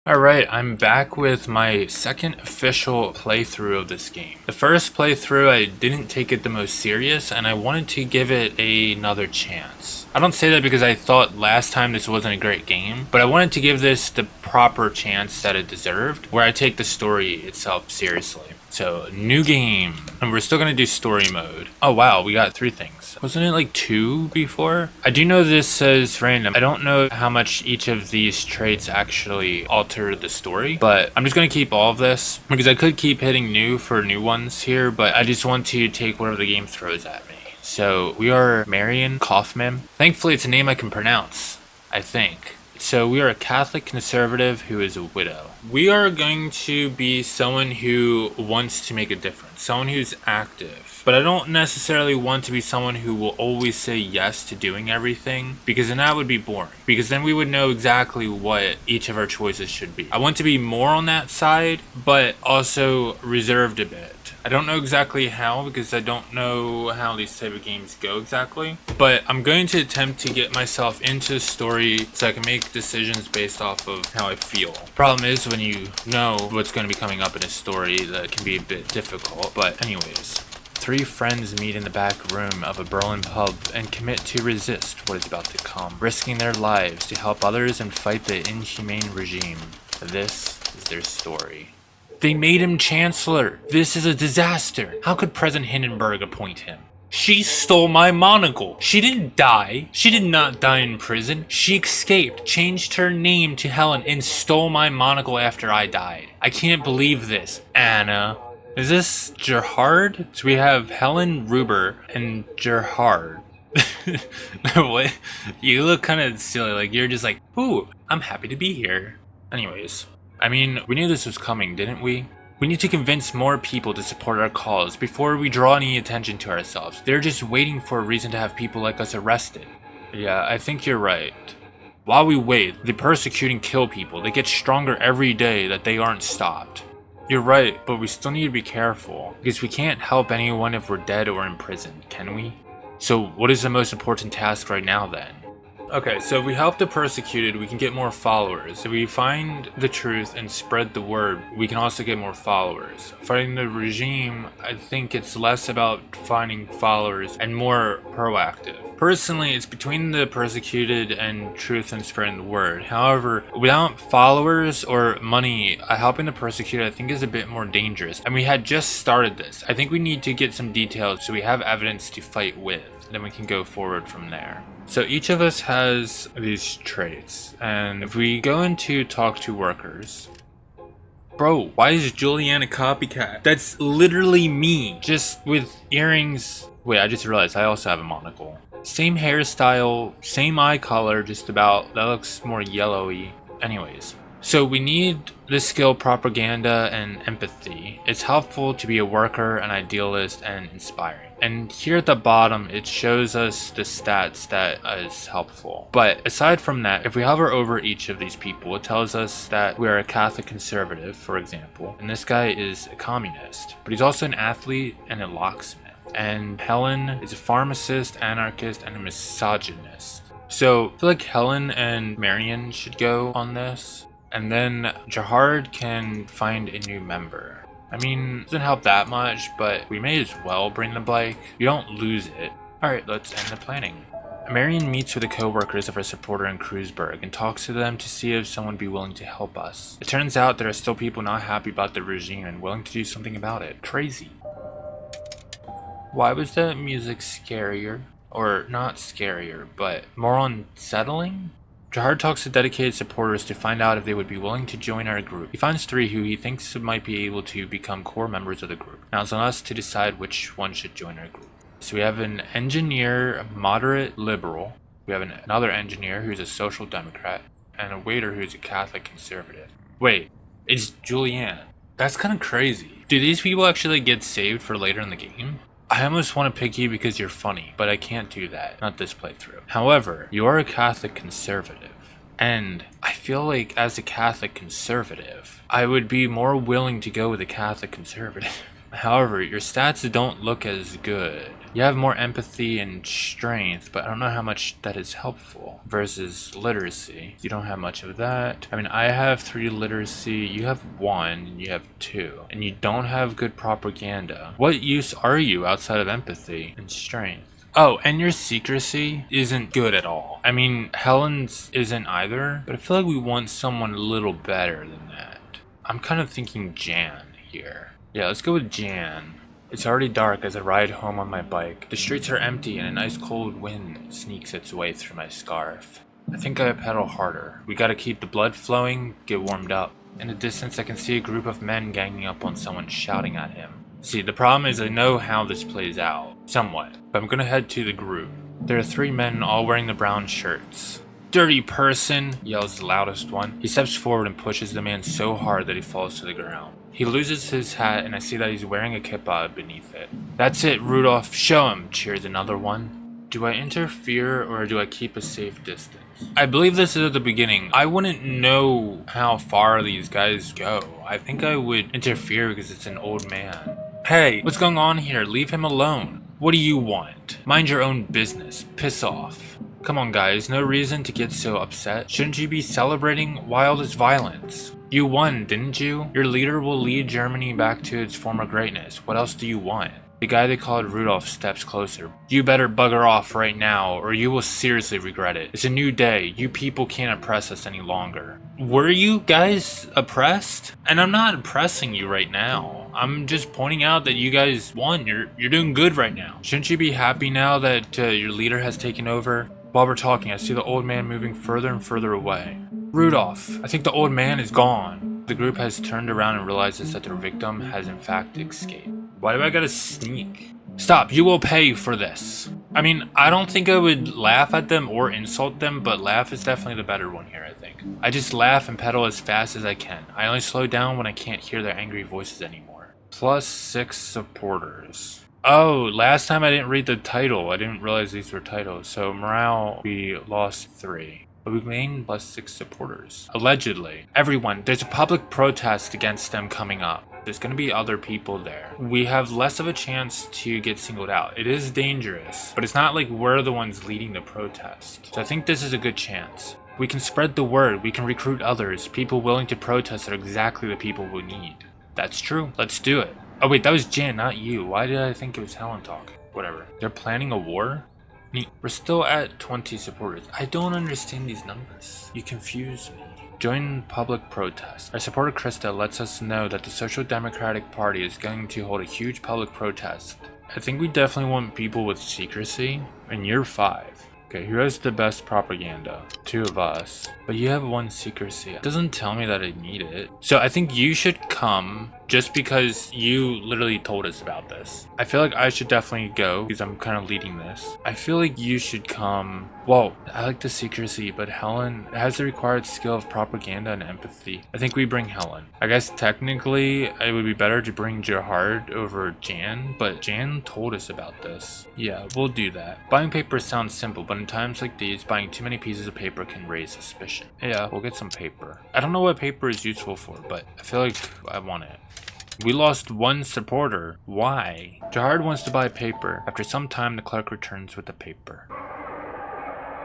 Alright, I'm back with my second official playthrough of this game. The first playthrough, I didn't take it the most serious, and I wanted to give it another chance. I don't say that because I thought last time this wasn't a great game, but I wanted to give this the proper chance that it deserved, where I take the story itself seriously. So, new game, and we're still gonna do story mode. Oh wow, we got 3 things. Wasn't it like 2 before? I do know this says random. I don't know how much each of these traits actually alter the story, but I'm just gonna keep all of this, because I could keep hitting new for new ones here, but I just want to take whatever the game throws at me. So, we are Marion Kaufman. Thankfully, it's a name I can pronounce, I think. So we are a Catholic conservative who is a widow. We are going to be someone who wants to make a difference, someone who's active. But I don't necessarily want to be someone who will always say yes to doing everything, because then that would be boring. Because then we would know exactly what each of our choices should be. I want to be more on that side, but also reserved a bit. I don't know exactly how, because I don't know how these type of games go exactly, but I'm going to attempt to get myself into a story so I can make decisions based off of how I feel. Problem is, when you know what's going to be coming up in a story, that can be a bit difficult. But anyways, 3 friends meet in the back room of a Berlin pub and commit to resist what is about to come, risking their lives to help others and fight the inhumane regime. This is their story. They made him chancellor. This is a disaster. How could President Hindenburg appoint him? She stole my monocle. She didn't die. She did not die in prison. She escaped, changed her name to Helen, and stole my monocle after I died. I can't believe this, Anna. Is this Gerhard? So we have Helen Ruber and Gerhard. What? You look kind of silly. Like you're just like, ooh, I'm happy to be here. Anyways. I mean, we knew this was coming, didn't we? We need to convince more people to support our cause before we draw any attention to ourselves. They're just waiting for a reason to have people like us arrested. Yeah, I think you're right. While we wait, they persecute and kill people. They get stronger every day that they aren't stopped. You're right, but we still need to be careful, because we can't help anyone if we're dead or imprisoned, can we? So what is the most important task right now then? Okay, so if we help the persecuted, we can get more followers. If we find the truth and spread the word, we can also get more followers. Fighting the regime, I think it's less about finding followers and more proactive. Personally, it's between the persecuted and truth and spreading the word. However, without followers or money, helping the persecuted I think is a bit more dangerous. And we had just started this. I think we need to get some details so we have evidence to fight with. Then we can go forward from there. So each of us has these traits, and if we go into talk to workers, bro, why is Julianne a copycat? That's literally me, just with earrings. Wait, I just realized I also have a monocle. Same hairstyle, same eye color, just about. That looks more yellowy. Anyways. So we need the skill propaganda and empathy. It's helpful to be a worker, an idealist, and inspiring. And here at the bottom, it shows us the stats that is helpful. But aside from that, if we hover over each of these people, it tells us that we are a Catholic conservative, for example. And this guy is a communist, but he's also an athlete and a locksmith. And Helen is a pharmacist, anarchist, and a misogynist. So I feel like Helen and Marion should go on this. And then Gerhard can find a new member. I mean, it doesn't help that much, but we may as well bring the bike. You don't lose it. Alright, let's end the planning. Marion meets with the co-workers of her supporter in Kreuzberg and talks to them to see if someone would be willing to help us. It turns out there are still people not happy about the regime and willing to do something about it. Crazy. Why was that music scarier? Or not scarier, but more unsettling? Gerhard talks to dedicated supporters to find out if they would be willing to join our group. He finds 3 who he thinks might be able to become core members of the group. Now it's on us to decide which one should join our group. So we have an engineer, a moderate liberal. We have another engineer who's a social democrat. And a waiter who's a Catholic conservative. Wait, it's Julianne. That's kind of crazy. Do these people actually get saved for later in the game? I almost want to pick you because you're funny, but I can't do that. Not this playthrough. However, you are a Catholic conservative. And I feel like as a Catholic conservative, I would be more willing to go with a Catholic conservative. However, your stats don't look as good. You have more empathy and strength, but I don't know how much that is helpful versus literacy. You don't have much of that. I mean, I have 3 literacy, you have 1, and you have 2. And you don't have good propaganda. What use are you outside of empathy and strength? Oh, and your secrecy isn't good at all. I mean, Helen's isn't either, but I feel like we want someone a little better than that. I'm kind of thinking Jan here. Yeah, let's go with Jan. It's already dark as I ride home on my bike. The streets are empty and a nice cold wind sneaks its way through my scarf. I think I pedal harder. We gotta keep the blood flowing, get warmed up. In the distance I can see a group of men ganging up on someone shouting at him. See, the problem is I know how this plays out, somewhat, but I'm gonna head to the group. There are 3 men all wearing the brown shirts. "Dirty person!" yells the loudest one. He steps forward and pushes the man so hard that he falls to the ground. He loses his hat and I see that he's wearing a kippah beneath it. "That's it, Rudolph, show him!" cheers another one. Do I interfere or do I keep a safe distance? I believe this is at the beginning. I wouldn't know how far these guys go. I think I would interfere because it's an old man. "Hey, what's going on here? Leave him alone. What do you want? Mind your own business. Piss off." Come on guys, no reason to get so upset. Shouldn't you be celebrating? Why all this violence? You won, didn't you? Your leader will lead Germany back to its former greatness. What else do you want? The guy they called Rudolph steps closer. "You better bugger off right now or you will seriously regret it. It's a new day. You people can't oppress us any longer." Were you guys oppressed? And I'm not oppressing you right now. I'm just pointing out that you guys won. You're doing good right now. Shouldn't you be happy now that your leader has taken over? While we're talking, I see the old man moving further and further away. "Rudolph, I think the old man is gone." The group has turned around and realizes that their victim has in fact escaped. Why do I gotta sneak? "Stop, you will pay for this." I mean, I don't think I would laugh at them or insult them, but laugh is definitely the better one here, I think. I just laugh and pedal as fast as I can. I only slow down when I can't hear their angry voices anymore. +6 supporters. Oh, last time I didn't read the title. I didn't realize these were titles. So morale, we lost 3. But we gained +6 supporters. Allegedly. Everyone, there's a public protest against them coming up. There's going to be other people there. We have less of a chance to get singled out. It is dangerous, but it's not like we're the ones leading the protest. So I think this is a good chance. We can spread the word. We can recruit others. People willing to protest are exactly the people we need. That's true. Let's do it. Oh wait, that was Jan, not you. Why did I think it was Helen talking? Whatever. They're planning a war? Neat. We're still at 20 supporters. I don't understand these numbers. You confuse me. Join public protest. Our supporter Krista lets us know that the Social Democratic Party is going to hold a huge public protest. I think we definitely want people with secrecy. And you're 5. Okay, who has the best propaganda? 2 of us. But you have 1 secrecy. It doesn't tell me that I need it. So I think you should come just because you literally told us about this. I feel like I should definitely go because I'm kind of leading this. I feel like you should come. Whoa, I like the secrecy, but Helen has the required skill of propaganda and empathy. I think we bring Helen. I guess technically it would be better to bring Gerhard over Jan, but Jan told us about this. Yeah, we'll do that. Buying paper sounds simple, but in times like these, buying too many pieces of paper can raise suspicion. Yeah, we'll get some paper. I don't know what paper is useful for, but I feel like I want it. We lost 1 supporter. Why? Gerhard wants to buy paper. After some time, the clerk returns with the paper.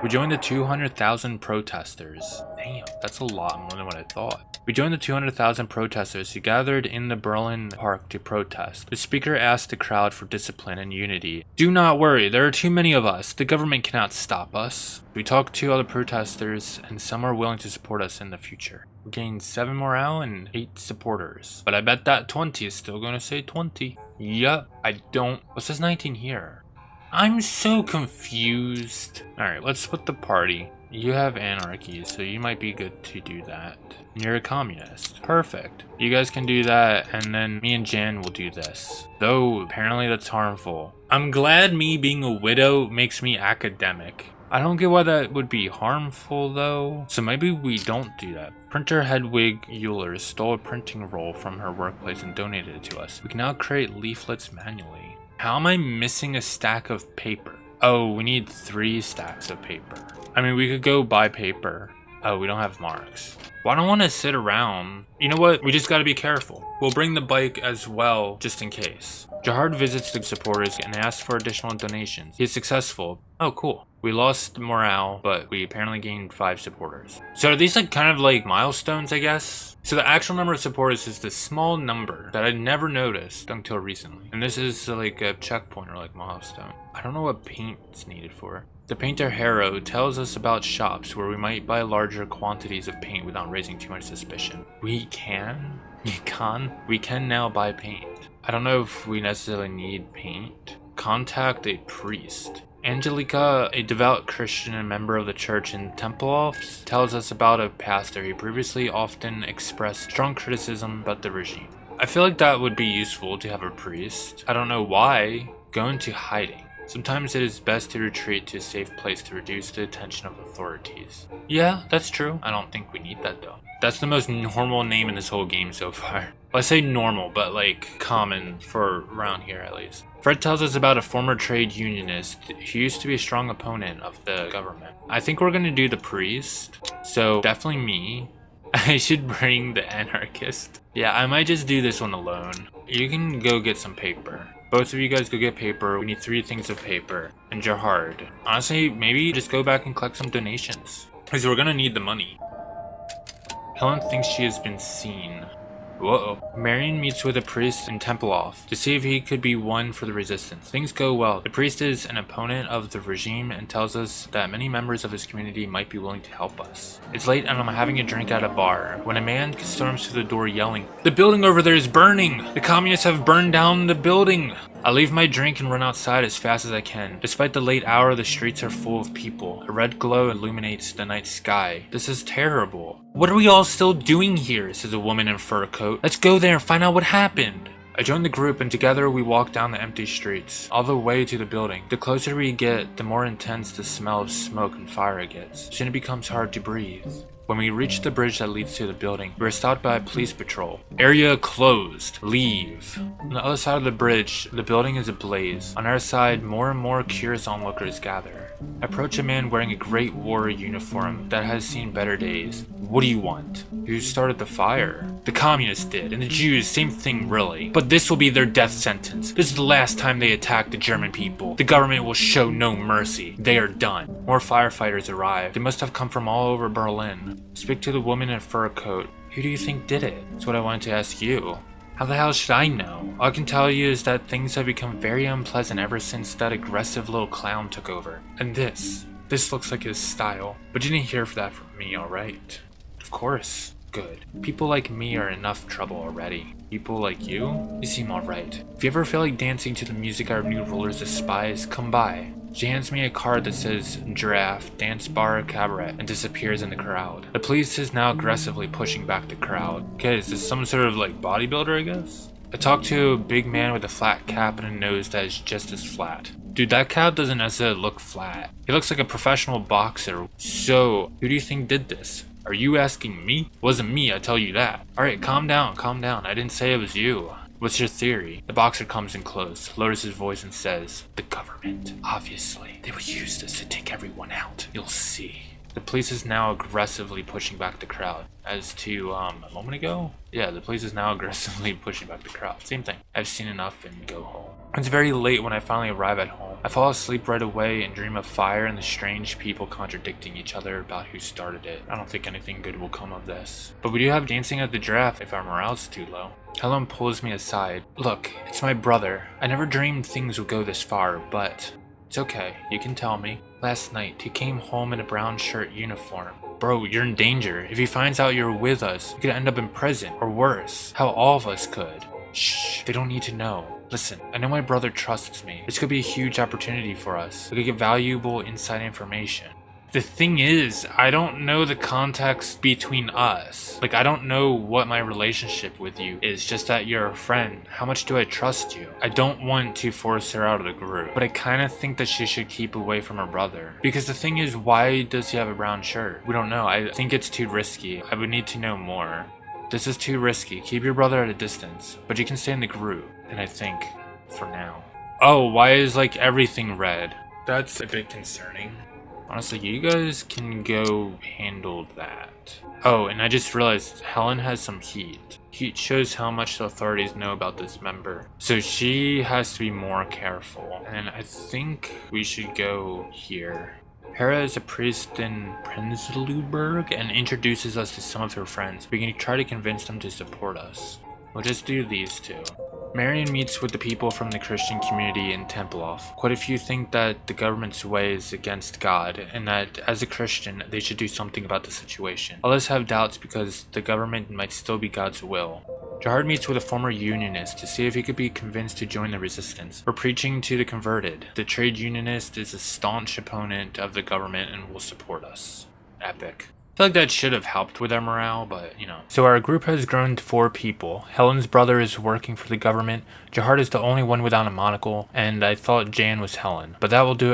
We joined the 200,000 protesters. Damn, that's a lot more than what I thought. We joined the 200,000 protesters who gathered in the Berlin park to protest. The speaker asked the crowd for discipline and unity. "Do not worry, there are too many of us. The government cannot stop us." We talked to other protesters, and some are willing to support us in the future. We gained 7 morale and 8 supporters. But I bet that 20 is still going to say 20. Yup, I don't. What says 19 here? I'm so confused. Alright, let's split the party. You have anarchy, so you might be good to do that. And you're a communist. Perfect. You guys can do that, and then me and Jan will do this. Though, apparently that's harmful. I'm glad me being a widow makes me academic. I don't get why that would be harmful though. So maybe we don't do that. Printer Hedwig Euler stole a printing roll from her workplace and donated it to us. We can now create leaflets manually. How am I missing a stack of paper? Oh, we need 3 stacks of paper. I mean, we could go buy paper. Oh, we don't have marks. Well, I don't want to sit around. You know what? We just got to be careful. We'll bring the bike as well, just in case. Jahard visits the supporters and asks for additional donations. He is successful. Oh, cool. We lost morale, but we apparently gained 5 supporters. So are these like kind of like milestones, I guess? So the actual number of supporters is this small number that I never noticed until recently. And this is like a checkpoint or like milestone. I don't know what paint's needed for. The painter Harrow tells us about shops where we might buy larger quantities of paint without raising too much suspicion. We can now buy paint. I don't know if we necessarily need paint. Contact a priest. Angelica, a devout Christian and member of the church in Tempelhof, tells us about a pastor who previously often expressed strong criticism about the regime. I feel like that would be useful to have a priest. I don't know why. Go into hiding. Sometimes it is best to retreat to a safe place to reduce the attention of authorities. Yeah, that's true. I don't think we need that though. That's the most normal name in this whole game so far. Well, I say normal, but like common for around here at least. Fred tells us about a former trade unionist who used to be a strong opponent of the government. I think we're gonna do the priest, so definitely me. I should bring the anarchist. Yeah, I might just do this one alone. You can go get some paper. Both of you guys go get paper. We need 3 things of paper. And Jahard. Honestly, maybe just go back and collect some donations, because we're gonna need the money. Helen thinks she has been seen. Whoa. Marion meets with a priest in Tempelhof to see if he could be won for the resistance. Things go well. The priest is an opponent of the regime and tells us that many members of his community might be willing to help us. It's late and I'm having a drink at a bar when a man storms through the door yelling, "The building over there is burning! The communists have burned down the building!" I leave my drink and run outside as fast as I can. Despite the late hour, the streets are full of people. A red glow illuminates the night sky. This is terrible. "What are we all still doing here?" says a woman in a fur coat. "Let's go there and find out what happened." I join the group and together we walk down the empty streets, all the way to the building. The closer we get, the more intense the smell of smoke and fire gets. Soon it becomes hard to breathe. When we reach the bridge that leads to the building, we are stopped by a police patrol. "Area closed. Leave." On the other side of the bridge, the building is ablaze. On our side, more and more curious onlookers gather. I approach a man wearing a Great War uniform that has seen better days. "What do you want?" "Who started the fire?" "The communists did, and the Jews, same thing really. But this will be their death sentence. This is the last time they attack the German people. The government will show no mercy. They are done." More firefighters arrive. They must have come from all over Berlin. Speak to the woman in a fur coat. "Who do you think did it?" That's what I wanted to ask you. "How the hell should I know? All I can tell you is that things have become very unpleasant ever since that aggressive little clown took over. And this looks like his style. But you didn't hear that from me, alright?" "Of course." "Good. People like me are enough trouble already. People like you seem alright. If you ever feel like dancing to the music our new rulers despise, come by." She hands me a card that says Giraffe, Dance Bar, Cabaret, and disappears in the crowd. The police is now aggressively pushing back the crowd. Okay, is this some sort of like bodybuilder, I guess? I talk to a big man with a flat cap and a nose that is just as flat. Dude, that cap doesn't necessarily look flat. He looks like a professional boxer. "So, who do you think did this?" "Are you asking me?" "Wasn't me, I tell you that." "Alright, calm down. I didn't say it was you." "What's your theory?" The boxer comes in close, lowers his voice and says, "The government. Obviously. They will use this to take everyone out. You'll see." The police is now aggressively pushing back the crowd. As to, a moment ago? Yeah, the police is now aggressively pushing back the crowd. Same thing. I've seen enough and go home. It's very late when I finally arrive at home. I fall asleep right away and dream of fire and the strange people contradicting each other about who started it. I don't think anything good will come of this. But we do have dancing at the giraffe if our morale's too low. Helen pulls me aside. "Look, it's my brother. I never dreamed things would go this far, but it's okay. You can tell me. Last night, he came home in a brown shirt uniform. Bro, you're in danger. If he finds out you're with us, you could end up in prison, or worse, how all of us could." "Shh, they don't need to know. Listen, I know my brother trusts me. This could be a huge opportunity for us. We could get valuable inside information." The thing is, I don't know the context between us. Like, I don't know what my relationship with you is, just that you're a friend. How much do I trust you? I don't want to force her out of the group, but I kind of think that she should keep away from her brother. Because the thing is, why does he have a brown shirt? We don't know. I think it's too risky. I would need to know more. This is too risky. Keep your brother at a distance, but you can stay in the group. And I think, for now. Oh, why is like everything red? That's a bit concerning. Honestly, you guys can go handle that. Oh, and I just realized Helen has some heat. Heat shows how much the authorities know about this member. So she has to be more careful. And I think we should go here. Hera is a priest in Prenzlauberg and introduces us to some of her friends. We can try to convince them to support us. We'll just do these two. Marion meets with the people from the Christian community in Tempelhof. Quite a few think that the government's way is against God, and that as a Christian, they should do something about the situation. Others have doubts because the government might still be God's will. Gerhard meets with a former unionist to see if he could be convinced to join the resistance. We're preaching to the converted. The trade unionist is a staunch opponent of the government and will support us. Epic. I feel like that should have helped with our morale, but you know. So our group has grown to 4 people. Helen's brother is working for the government. Gerhard is the only one without a monocle, and I thought Jan was Helen. But that will do it